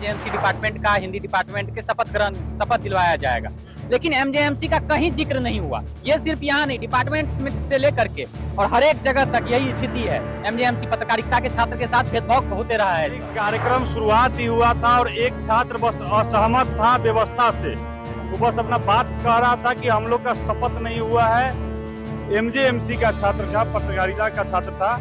एमजेएमसी department का, Hindi department के शपथ दिलवाया जाएगा। लेकिन एमजेएमसी का कहीं जिक्र नहीं हुआ। ये सिर्फ यहाँ नहीं, डिपार्टमेंट से लेकर के और हर एक जगह तक यही स्थिति है। एमजेएमसी पत्रकारिता के छात्र के साथ भेदभाव होते रहा है। कार्यक्रम शुरुआत ही हुआ था और एक छात्र बस असहमत था व्यवस्था से। वो बस अपना बात कह रहा था कि हम लोग का शपथ नहीं हुआ है। एमजेएमसी का छात्र था, पत्रकारिता का छात्र था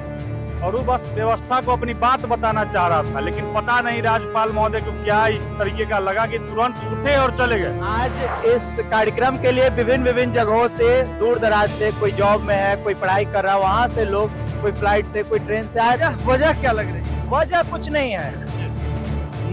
और वो बस व्यवस्था को अपनी बात बताना चाह रहा था, लेकिन पता नहीं राज्यपाल महोदय को क्या इस तरीके का लगा कि तुरंत उठे और चले गए। आज इस कार्यक्रम के लिए विभिन्न जगहों से, दूर दराज से, कोई जॉब में है, कोई पढ़ाई कर रहा है, वहाँ से लोग, कोई फ्लाइट से, कोई ट्रेन से आए। वजह क्या लग रही है? वजह कुछ नहीं है।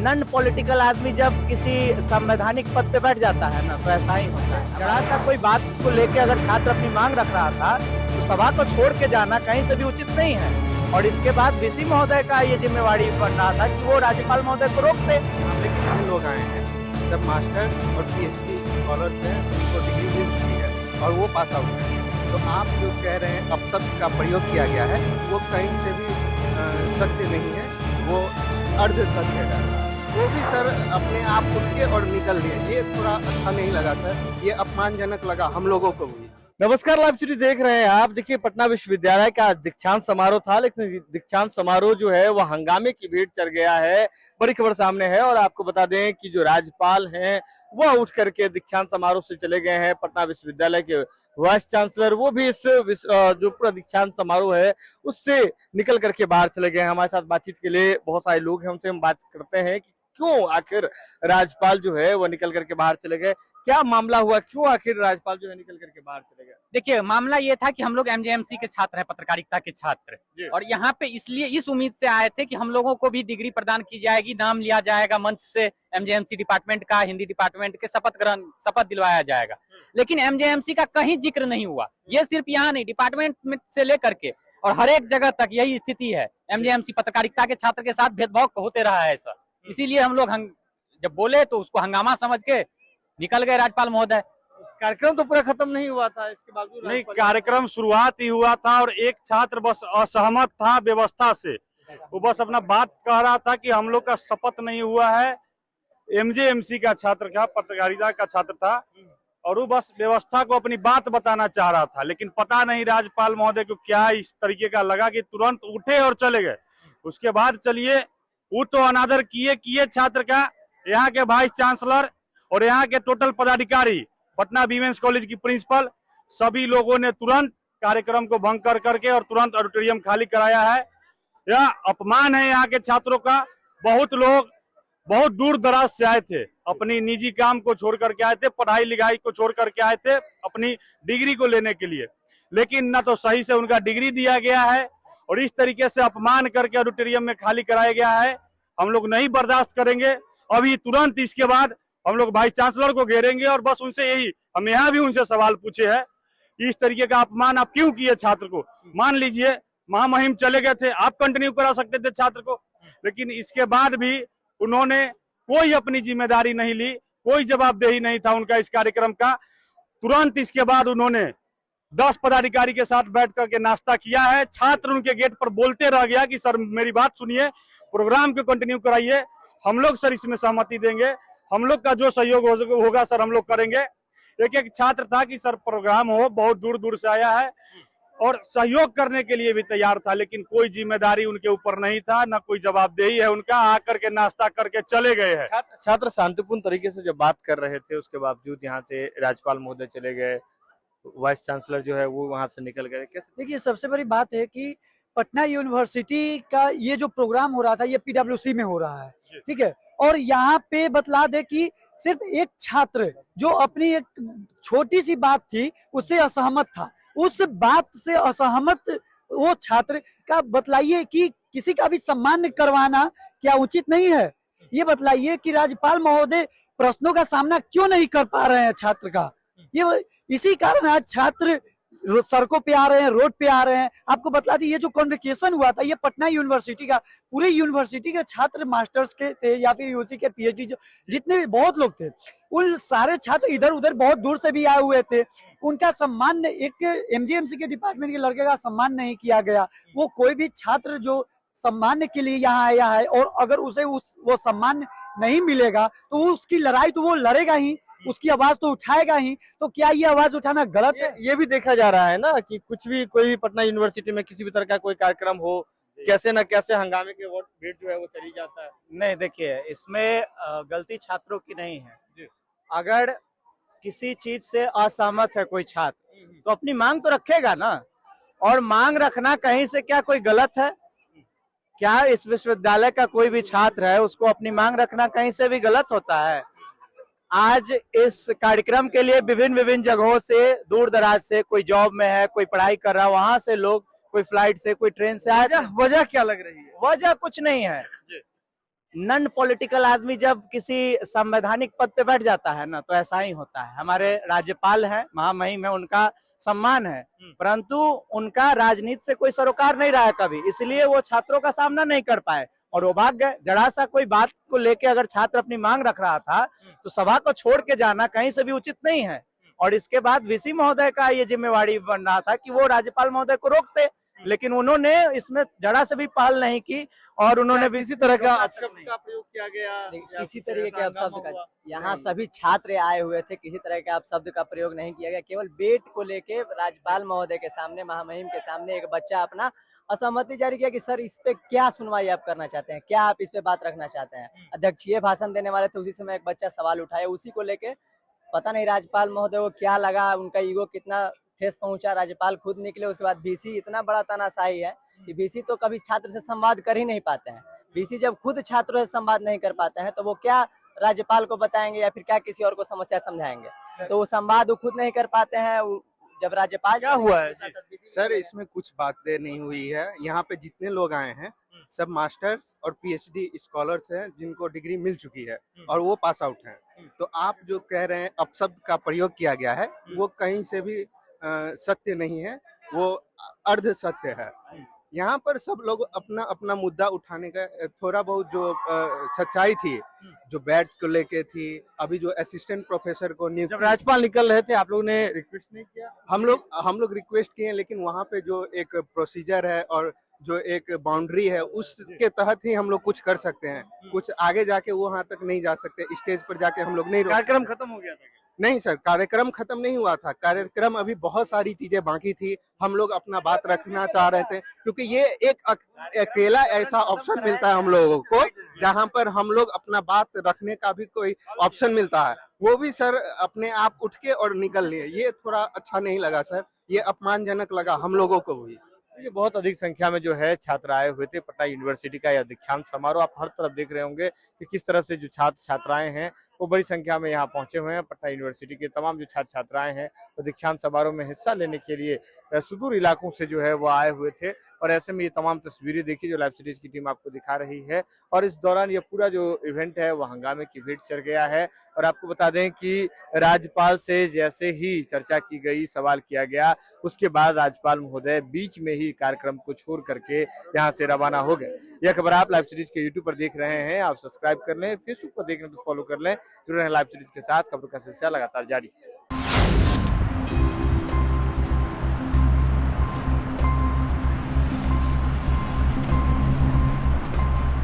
नॉन पॉलिटिकल आदमी जब किसी संवैधानिक पद पे बैठ जाता है ना, तो ऐसा ही होता है। जरा सा कोई बात को लेके अगर छात्र अपनी मांग रख रहा था तो सभा को छोड़ के जाना कहीं से भी उचित नहीं है। और इसके बाद वीसी महोदय का ये जिम्मेवारी बन रहा था कि वो राज्यपाल महोदय को रोक दे। लेकिन हम लोग आए हैं, सब मास्टर्स और पीएचडी स्कॉलर्स हैं, उनको डिग्री मिल चुकी है और वो पास आउट है। तो आप जो कह रहे हैं अपशब्द का प्रयोग किया गया है, वो कहीं से भी सत्य नहीं है, वो अर्ध सत्य है। वो भी सर अपने आप उठ के और निकल लिए, ये थोड़ा अच्छा नहीं लगा सर, ये अपमानजनक लगा हम लोगों को भी। नमस्कार, लाइव स्टूडियो देख रहे हैं आप। देखिए, पटना विश्वविद्यालय का दीक्षांत समारोह था, लेकिन दीक्षांत समारोह जो है वो हंगामे की भेंट चढ़ गया है। बड़ी खबर सामने है और आपको बता दें कि जो राज्यपाल हैं वह उठ करके दीक्षांत समारोह से चले गए हैं। पटना विश्वविद्यालय के वाइस चांसलर वो भी इस जो पूरा दीक्षांत समारोह है उससे निकल करके बाहर चले गए हैं। हमारे साथ बातचीत के लिए बहुत सारे लोग हैं, उनसे हम बात करते हैं कि क्यों आखिर राज्यपाल जो है वो निकल करके बाहर चले गए, क्या मामला हुआ, क्यों आखिर राज्यपाल जो है निकल करके बाहर चले गए। देखिए, मामला ये था कि हम लोग एमजेएमसी के छात्र हैं, पत्रकारिता के छात्र, और यहाँ पे इसलिए इस उम्मीद से आए थे कि हम लोगों को भी डिग्री प्रदान की जाएगी, नाम लिया जाएगा मंच से, एमजेएमसी डिपार्टमेंट का, हिंदी डिपार्टमेंट के शपथ दिलवाया जाएगा। लेकिन एमजेएमसी का कहीं जिक्र नहीं हुआ। ये सिर्फ यहाँ नहीं, डिपार्टमेंट से लेकर के और हर एक जगह तक यही स्थिति है। एमजेएमसी पत्रकारिता के छात्र के साथ भेदभाव होते रहा है सर। इसीलिए हम लोग जब बोले तो उसको हंगामा समझ के निकल गए राज्यपाल महोदय। कार्यक्रम तो पूरा खत्म नहीं हुआ था, इसके बावजूद नहीं, कार्यक्रम शुरुआत ही हुआ था और एक छात्र बस असहमत था व्यवस्था से। वो बस अपना बात कह रहा था कि हम लोग का शपथ नहीं हुआ है। एमजेएमसी का छात्र था, पत्रकारिता का छात्र था और वो बस व्यवस्था को अपनी बात बताना चाह रहा था, लेकिन पता नहीं राज्यपाल महोदय को क्या इस तरीके का लगा कि तुरंत उठे और चले गए। उसके बाद चलिए, वो तो अनादर किए छात्र का, यहाँ के वाइस चांसलर और यहाँ के टोटल पदाधिकारी, पटना वीमेंस कॉलेज की प्रिंसिपल, सभी लोगों ने तुरंत कार्यक्रम को भंग कर करके और तुरंत ऑडिटोरियम खाली कराया है। यह अपमान है यहाँ के छात्रों का। बहुत लोग बहुत दूर दराज से आए थे, अपनी निजी काम को छोड़ करके आए थे, पढ़ाई लिखाई को छोड़ करके आए थे अपनी डिग्री को लेने के लिए, लेकिन न तो सही से उनका डिग्री दिया गया है और इस तरीके से अपमान करके ऑडिटोरियम में खाली कराया गया है। हम लोग नहीं बर्दाश्त करेंगे। अभी तुरंत इसके बाद हम लोग वाइस चांसलर को घेरेंगे और बस उनसे यही, हम यहाँ भी उनसे सवाल पूछे हैं, इस तरीके का अपमान आप क्यों किए छात्र को। मान लीजिए महामहिम चले गए थे, आप कंटिन्यू करा सकते थे छात्र को, लेकिन इसके बाद भी उन्होंने कोई अपनी जिम्मेदारी नहीं ली, कोई जवाबदेही नहीं था उनका इस कार्यक्रम का। तुरंत इसके बाद उन्होंने 10 पदाधिकारी के साथ बैठ करके नाश्ता किया है। छात्र उनके गेट पर बोलते रह गया कि सर मेरी बात सुनिए, प्रोग्राम को कंटिन्यू कराइए, हम लोग सर इसमें सहमति देंगे, हम लोग का जो सहयोग होगा सर हम लोग करेंगे। एक छात्र था कि सर प्रोग्राम हो, बहुत दूर दूर से आया है और सहयोग करने के लिए भी तैयार था, लेकिन कोई जिम्मेदारी उनके ऊपर नहीं था, ना कोई जवाबदेही है उनका। आकर के नाश्ता करके चले गए हैं। छात्र शांतिपूर्ण तरीके से जब बात कर रहे थे, उसके बावजूद यहाँ से राज्यपाल महोदय चले गए, वाइस चांसलर जो है वो वहां से निकल गए। कैसे? देखिए, सबसे बड़ी बात है कि पटना यूनिवर्सिटी का ये जो प्रोग्राम हो रहा था ये पीडब्ल्यूसी में हो रहा है, ठीक है। और यहाँ पे बतला दे कि सिर्फ एक छात्र जो अपनी एक छोटी सी बात थी उससे असहमत था, उस बात से असहमत वो छात्र का बतलाइए कि किसी का भी सम्मान करवाना क्या उचित नहीं है। ये बतलाइए कि राज्यपाल महोदय प्रश्नों का सामना क्यों नहीं कर पा रहे हैं छात्र का। ये इसी कारण आज छात्र सड़कों पे आ रहे हैं, रोड पे आ रहे हैं। आपको बतला दी, ये जो कॉन्वोकेशन हुआ था ये पटना यूनिवर्सिटी का, पूरे यूनिवर्सिटी के छात्र मास्टर्स के थे या फिर यूजी के पीएचडी जितने भी बहुत लोग थे, उन सारे छात्र इधर उधर बहुत दूर से भी आए हुए थे। उनका सम्मान, एक एमजीएमसी के डिपार्टमेंट के लड़के का सम्मान नहीं किया गया। वो कोई भी छात्र जो सम्मान के लिए यहाँ आया है और अगर उसे वो सम्मान नहीं मिलेगा तो उसकी लड़ाई तो वो लड़ेगा ही, उसकी आवाज तो उठाएगा ही। तो क्या ये आवाज उठाना गलत है? ये भी देखा जा रहा है ना कि कुछ भी कोई भी पटना यूनिवर्सिटी में किसी भी तरह का कोई कार्यक्रम हो, कैसे न कैसे हंगामे के भीड़ जो है वो चली जाता है। नहीं, देखिए इसमें गलती छात्रों की नहीं है। अगर किसी चीज से असहमत है कोई छात्र तो अपनी मांग तो रखेगा ना, और मांग रखना कहीं से क्या कोई गलत है? क्या इस विश्वविद्यालय का कोई भी छात्र है उसको अपनी मांग रखना कहीं से भी गलत होता है? आज इस कार्यक्रम के लिए विभिन्न जगहों से, दूर दराज से, कोई जॉब में है, कोई पढ़ाई कर रहा है, वहां से लोग, कोई फ्लाइट से, कोई ट्रेन से आए। वजह क्या लग रही है? वजह कुछ नहीं है। नॉन पॉलिटिकल आदमी जब किसी संवैधानिक पद पे बैठ जाता है ना, तो ऐसा ही होता है। हमारे राज्यपाल हैं, महामहिम है, उनका सम्मान है, परंतु उनका राजनीति से कोई सरोकार नहीं रहा है कभी, इसलिए वो छात्रों का सामना नहीं कर पाए और वो भाग गए। जरा सा कोई बात को लेके अगर छात्र अपनी मांग रख रहा था तो सभा को छोड़ के जाना कहीं से भी उचित नहीं है। और इसके बाद वीसी महोदय का ये जिम्मेवारी बन रहा था कि वो राज्यपाल महोदय को रोकते, लेकिन उन्होंने इसमें जरा से भी पहल नहीं की और उन्होंने किसी तरह का अपशब्द का प्रयोग किया गया, किसी तरीके के अपशब्द का, यहाँ सभी छात्र आए हुए थे, किसी तरह के अपशब्द का प्रयोग नहीं किया गया। केवल बेट को लेके राज्यपाल महोदय के सामने, महामहिम के सामने एक बच्चा अपना असहमति जारी किया कि सर इस पे क्या सुनवाई आप करना चाहते हैं, क्या आप इस पे बात रखना चाहते हैं। अध्यक्षीय भाषण देने वाले थे, उसी समय एक बच्चा सवाल उठाया, उसी को लेके पता नहीं राज्यपाल महोदय को क्या लगा, उनका ईगो कितना ठेस पहुंचा। राज्यपाल खुद निकले, उसके बाद वीसी इतना बड़ा तानाशाही है कि वीसी तो कभी छात्र से संवाद कर ही नहीं पाते हैं। वीसी जब खुद छात्रों से संवाद नहीं कर पाते हैं तो वो क्या राज्यपाल को बताएंगे या फिर क्या किसी और को समस्या समझाएंगे? तो वो संवाद वो खुद नहीं कर पाते हैं। जब राज्यपाल क्या हुआ है? सर इसमें कुछ बातें नहीं हुई है। यहाँ पे जितने लोग आए हैं सब मास्टर्स और पीएचडी स्कॉलर्स हैं जिनको डिग्री मिल चुकी है और वो पास आउट हैं। तो आप जो कह रहे हैं अपशब्द का प्रयोग किया गया है वो कहीं से भी सत्य नहीं है, वो अर्ध सत्य है। यहाँ पर सब लोग अपना अपना मुद्दा उठाने का थोड़ा बहुत जो सच्चाई थी, जो बैट को लेके थी, अभी जो असिस्टेंट प्रोफेसर को नियुक्त, जब राज्यपाल निकल रहे थे आप लोगों ने रिक्वेस्ट नहीं किया? हम लोग रिक्वेस्ट किए, लेकिन वहाँ पे जो एक प्रोसीजर है और जो एक बाउंड्री है उसके तहत ही हम लोग कुछ कर सकते हैं। कुछ आगे जाके वो वहाँ तक नहीं जा सकते, स्टेज पर जाके हम लोग नहीं कार्यक्रम खत्म हो गया था? नहीं सर, कार्यक्रम खत्म नहीं हुआ था। कार्यक्रम अभी बहुत सारी चीजें बाकी थी। हम लोग अपना बात रखना चाह रहे थे क्योंकि ये एक अकेला ऐसा ऑप्शन मिलता है हम लोगों को जहां पर हम लोग अपना बात रखने का भी कोई ऑप्शन मिलता है, वो भी सर अपने आप उठ के और निकल लिए। ये थोड़ा अच्छा नहीं लगा सर, ये अपमानजनक लगा हम लोगों को भी। ये बहुत अधिक संख्या में जो है छात्र आए हुए थे। पटना यूनिवर्सिटी का यह दीक्षांत समारोह आप हर तरफ देख रहे होंगे कि किस तरह से जो छात्र छात्राएं हैं वो बड़ी संख्या में यहाँ पहुंचे हुए हैं। पटना यूनिवर्सिटी के तमाम जो छात्र छात्राएं हैं वो दीक्षांत समारोह में हिस्सा लेने के लिए सुदूर इलाकों से जो है वो आए हुए थे। और ऐसे में ये तमाम तस्वीरें देखी जो लाइव सीरीज की टीम आपको दिखा रही है। और इस दौरान ये पूरा जो इवेंट है वो हंगामे की भीड़ चढ़ गया है। और आपको बता दें कि राज्यपाल से जैसे ही चर्चा की गई, सवाल किया गया, उसके बाद राज्यपाल महोदय बीच में ही कार्यक्रम को छोड़ करके यहाँ से रवाना हो गए। यह खबर आप लाइव सीरीज के यूट्यूब पर देख रहे हैं, आप सब्सक्राइब कर लें, फेसबुक पर देखने तो फॉलो कर लें। जुड़े रहें लाइव सीरीज के साथ, खबरों का सिलसिला लगातार जारी है।